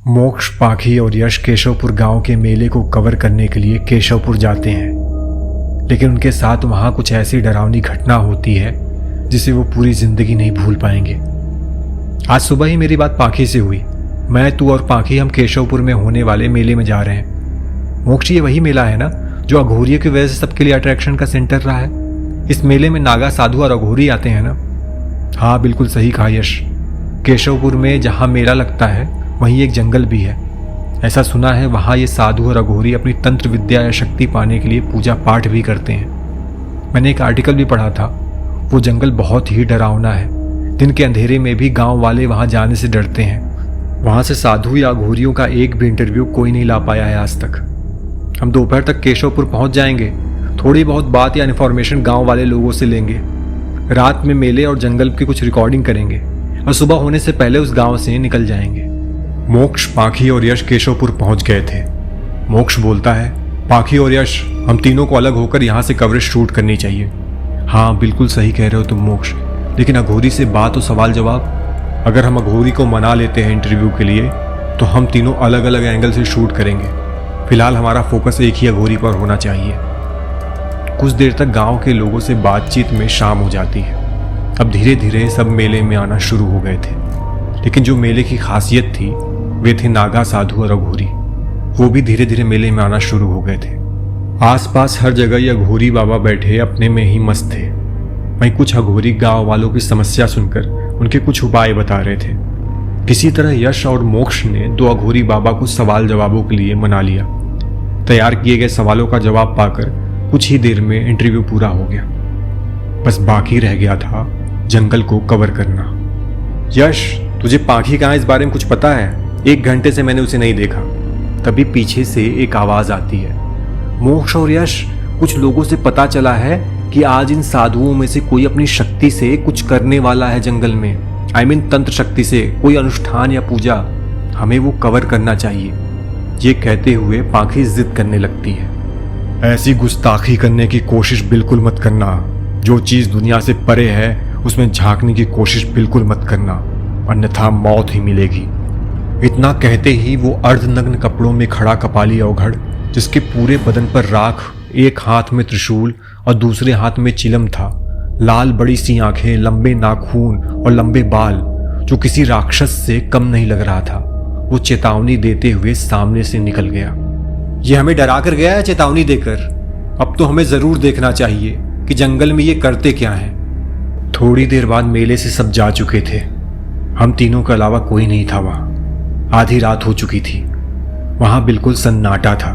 मोक्ष, पाखी और यश केशवपुर गांव के मेले को कवर करने के लिए केशवपुर जाते हैं, लेकिन उनके साथ वहां कुछ ऐसी डरावनी घटना होती है जिसे वो पूरी जिंदगी नहीं भूल पाएंगे। आज सुबह ही मेरी बात पाखी से हुई। मैं, तू और पाखी हम केशवपुर में होने वाले मेले में जा रहे हैं। मोक्ष, ये वही मेला है ना जो अघोरियों की वजह से सबके लिए अट्रैक्शन का सेंटर रहा है। इस मेले में नागा, साधु और अघोरी आते हैं ना? हाँ, बिल्कुल सही कहा यश। केशवपुर में जहाँ मेला लगता है वहीं एक जंगल भी है। ऐसा सुना है वहाँ ये साधु और अघोरी अपनी तंत्र विद्या या शक्ति पाने के लिए पूजा पाठ भी करते हैं। मैंने एक आर्टिकल भी पढ़ा था। वो जंगल बहुत ही डरावना है। दिन के अंधेरे में भी गांव वाले वहाँ जाने से डरते हैं। वहाँ से साधु या अघोरियों का एक भी इंटरव्यू कोई नहीं ला पाया है आज तक। हम दोपहर तक केशवपुर पहुँच जाएंगे। थोड़ी बहुत बात या इन्फॉर्मेशन गाँव वाले लोगों से लेंगे। रात में मेले और जंगल की कुछ रिकॉर्डिंग करेंगे और सुबह होने से पहले उस गांव से निकल जाएंगे। मोक्ष, पाखी और यश केशवपुर पहुंच गए थे। मोक्ष बोलता है, पाखी और यश, हम तीनों को अलग होकर यहाँ से कवरेज शूट करनी चाहिए। हाँ, बिल्कुल सही कह रहे हो तुम मोक्ष, लेकिन अघोरी से बात और सवाल जवाब। अगर हम अघोरी को मना लेते हैं इंटरव्यू के लिए तो हम तीनों अलग अलग एंगल से शूट करेंगे। फिलहाल हमारा फोकस एक ही अघोरी पर होना चाहिए। कुछ देर तक गांव के लोगों से बातचीत में शाम हो जाती है। अब धीरे धीरे सब मेले में आना शुरू हो गए थे, लेकिन जो मेले की खासियत थी वे थे नागा, साधु और अघोरी। वो भी धीरे धीरे मेले में आना शुरू हो गए थे। आसपास हर जगह ये अघोरी बाबा बैठे अपने में ही मस्त थे। वहीं कुछ अघोरी गांव वालों की समस्या सुनकर उनके कुछ उपाय बता रहे थे। किसी तरह यश और मोक्ष ने दो अघोरी बाबा को सवाल जवाबों के लिए मना लिया। तैयार किए गए सवालों का जवाब पाकर कुछ ही देर में इंटरव्यू पूरा हो गया। बस बाकी रह गया था जंगल को कवर करना। यश, तुझे पाखी कहाँ इस बारे में कुछ पता है? 1 घंटे से मैंने उसे नहीं देखा। तभी पीछे से एक आवाज आती है। मोक्ष और यश, कुछ लोगों से पता चला है कि आज इन साधुओं में से कोई अपनी शक्ति से कुछ करने वाला है जंगल में। तंत्र शक्ति से कोई अनुष्ठान या पूजा। हमें वो कवर करना चाहिए। ये कहते हुए पाखी जिद करने लगती है। ऐसी गुस्ताखी करने की कोशिश बिल्कुल मत करना। जो चीज दुनिया से परे है उसमें झांकने की कोशिश बिल्कुल मत करना, अन्यथा मौत ही मिलेगी। इतना कहते ही वो अर्धनग्न कपड़ों में खड़ा कपाली अवघड़, जिसके पूरे बदन पर राख, एक हाथ में त्रिशूल और दूसरे हाथ में चिलम था, लाल बड़ी सी आंखें, लंबे नाखून और लंबे बाल, जो किसी राक्षस से कम नहीं लग रहा था, वो चेतावनी देते हुए सामने से निकल गया। ये हमें डरा कर गया है चेतावनी देकर। अब तो हमें जरूर देखना चाहिए कि जंगल में ये करते क्या हैं। थोड़ी देर बाद मेले से सब जा चुके थे। हम तीनों के अलावा कोई नहीं था वहां। आधी रात हो चुकी थी। वहां बिल्कुल सन्नाटा था।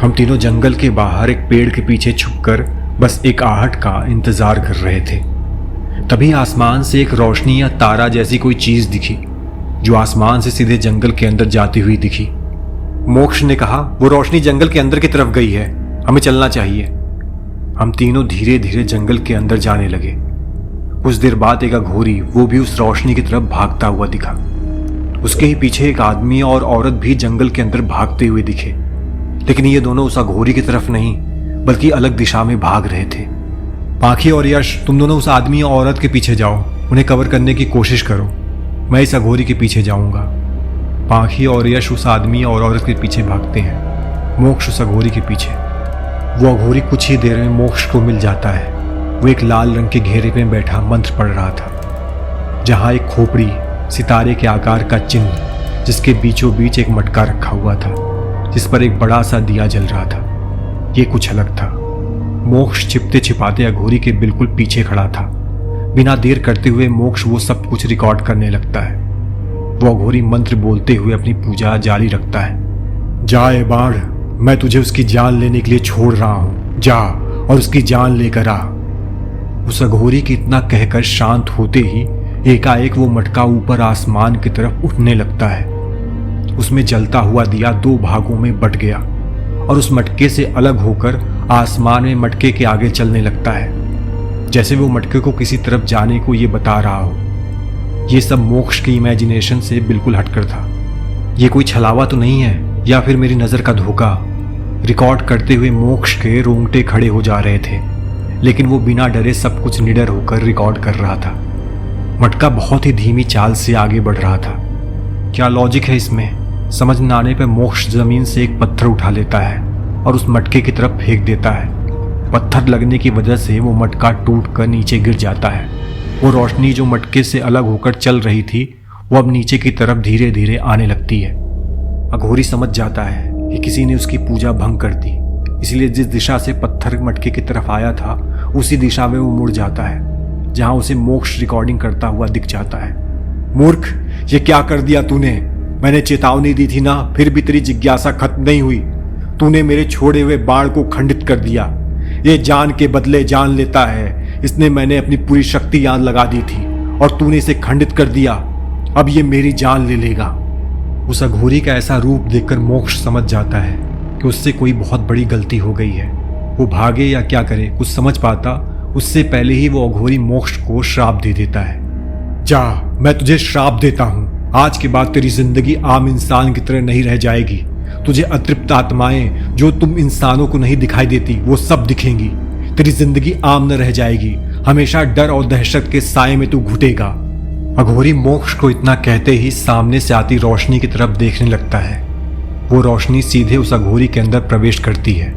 हम तीनों जंगल के बाहर एक पेड़ के पीछे छुपकर बस एक आहट का इंतजार कर रहे थे। तभी आसमान से एक रोशनी या तारा जैसी कोई चीज दिखी, जो आसमान से सीधे जंगल के अंदर जाती हुई दिखी। मोक्ष ने कहा, वो रोशनी जंगल के अंदर की तरफ गई है, हमें चलना चाहिए। हम तीनों धीरे धीरे जंगल के अंदर जाने लगे। कुछ देर बाद एक अघोरी, वो भी उस रोशनी की तरफ भागता हुआ दिखा। उसके ही पीछे एक आदमी और औरत भी जंगल के अंदर भागते हुए दिखे, लेकिन ये दोनों उस अघोरी की तरफ नहीं बल्कि अलग दिशा में भाग रहे थे। पाखी और यश, तुम दोनों उस आदमी और औरत के पीछे जाओ, उन्हें कवर करने की कोशिश करो। मैं इस अघोरी के पीछे जाऊंगा। पाखी और यश उस आदमी और औरत के पीछे भागते हैं, मोक्ष उस अघोरी के पीछे। वो अघोरी कुछ ही देर में मोक्ष को मिल जाता है। वो एक लाल रंग के घेरे में बैठा मंत्र पढ़ रहा था, जहाँ एक खोपड़ी, सितारे के आकार का चिन्ह, जिसके बीचों बीच एक मटका रखा हुआ था, जिस पर एक बड़ा सा दिया जल रहा था। ये कुछ अलग था। मोक्ष छिपते छिपाते अघोरी के बिल्कुल पीछे खड़ा था। बिना देर करते हुए मोक्ष वो सब कुछ रिकॉर्ड करने लगता है। वो अघोरी मंत्र बोलते हुए अपनी पूजा जारी रखता है। जा ए बाढ़, मैं तुझे उसकी जान लेने के लिए छोड़ रहा हूं। जा और उसकी जान लेकर आ। उस अघोरी के इतना कहकर शांत होते ही एकाएक वो मटका ऊपर आसमान की तरफ उठने लगता है। उसमें जलता हुआ दिया 2 भागों में बट गया और उस मटके से अलग होकर आसमान में मटके के आगे चलने लगता है, जैसे वो मटके को किसी तरफ जाने को ये बता रहा हो। ये सब मोक्ष की इमेजिनेशन से बिल्कुल हटकर था। ये कोई छलावा तो नहीं है या फिर मेरी नज़र का धोखा। रिकॉर्ड करते हुए मोक्ष के रोंगटे खड़े हो जा रहे थे, लेकिन वो बिना डरे सब कुछ निडर होकर रिकॉर्ड कर रहा था। मटका बहुत ही धीमी चाल से आगे बढ़ रहा था। क्या लॉजिक है इसमें? समझ न आने पर मोक्ष जमीन से एक पत्थर उठा लेता है और उस मटके की तरफ फेंक देता है। पत्थर लगने की वजह से वो मटका टूट कर नीचे गिर जाता है। वो रोशनी जो मटके से अलग होकर चल रही थी वो अब नीचे की तरफ धीरे धीरे आने लगती है। अघोरी समझ जाता है कि किसी ने उसकी पूजा भंग कर दी, इसलिए जिस दिशा से पत्थर मटके की तरफ आया था उसी दिशा में वो मुड़ जाता है, जहां उसे मोक्ष रिकॉर्डिंग करता हुआ दिख जाता है। मूर्ख, ये क्या कर दिया तूने? मैंने चेतावनी दी थी ना, फिर भी तेरी जिज्ञासा खत्म नहीं हुई। तूने मेरे छोड़े हुए बाण को खंडित कर दिया। ये जान के बदले जान लेता है। इसने मैंने अपनी पूरी शक्ति याद लगा दी थी और तूने इसे खंडित कर दिया। अब ये मेरी जान ले लेगा। उस अघोरी का ऐसा रूप देखकर मोक्ष समझ जाता है कि उससे कोई बहुत बड़ी गलती हो गई है। वो भागे या क्या करे कुछ समझ पाता उससे पहले ही वो अघोरी मोक्ष को श्राप दे देता है। जा, मैं तुझे श्राप देता हूँ। आज के बाद तेरी जिंदगी आम इंसान की तरह नहीं रह जाएगी। तुझे अतृप्त आत्माएं जो तुम इंसानों को नहीं दिखाई देती वो सब दिखेंगी। तेरी जिंदगी आम न रह जाएगी। हमेशा डर और दहशत के साए में तू घुटेगा। अघोरी मोक्ष को इतना कहते ही सामने से आती रोशनी की तरफ देखने लगता है। वो रोशनी सीधे उस अघोरी के अंदर प्रवेश करती है।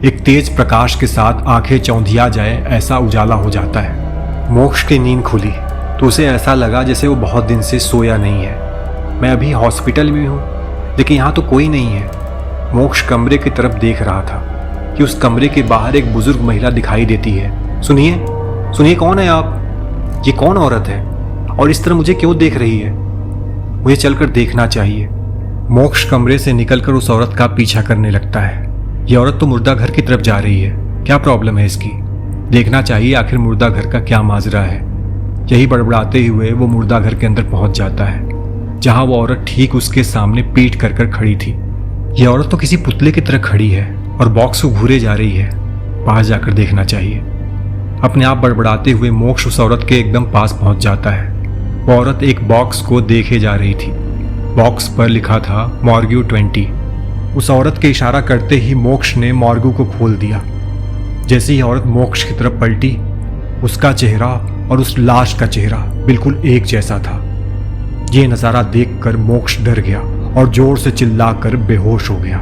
एक तेज प्रकाश के साथ आंखें चौंधिया जाए ऐसा उजाला हो जाता है। मोक्ष की नींद खुली तो उसे ऐसा लगा जैसे वो बहुत दिन से सोया नहीं है। मैं अभी हॉस्पिटल में हूँ लेकिन यहाँ तो कोई नहीं है। मोक्ष कमरे की तरफ देख रहा था कि उस कमरे के बाहर एक बुजुर्ग महिला दिखाई देती है। सुनिए, सुनिए, कौन है आप? ये कौन औरत है और इस तरह मुझे क्यों देख रही है? मुझे चलकर देखना चाहिए। मोक्ष कमरे से निकलकर उस औरत का पीछा करने लगता है। ये औरत तो मुर्दा घर की तरफ जा रही है। क्या प्रॉब्लम है इसकी? देखना चाहिए आखिर मुर्दा घर का क्या माजरा है। यही बड़बड़ाते हुए वो मुर्दा घर के अंदर पहुंच जाता है, जहां वो औरत ठीक उसके सामने पीठ कर खड़ी थी। यह औरत तो किसी पुतले की तरह खड़ी है और बॉक्स को घूरे जा रही है। पास जाकर देखना चाहिए। अपने आप बड़बड़ाते हुए मोक्ष उस औरत के एकदम पास पहुंच जाता है। वो औरत एक बॉक्स को देखे जा रही थी। बॉक्स पर लिखा था मॉर्ग्यू 20। उस औरत के इशारा करते ही मोक्ष ने मॉर्ग्यू को खोल दिया। जैसे ही औरत मोक्ष की तरफ पलटी, उसका चेहरा और उस लाश का चेहरा बिल्कुल एक जैसा था। ये नज़ारा देखकर मोक्ष डर गया और जोर से चिल्लाकर बेहोश हो गया।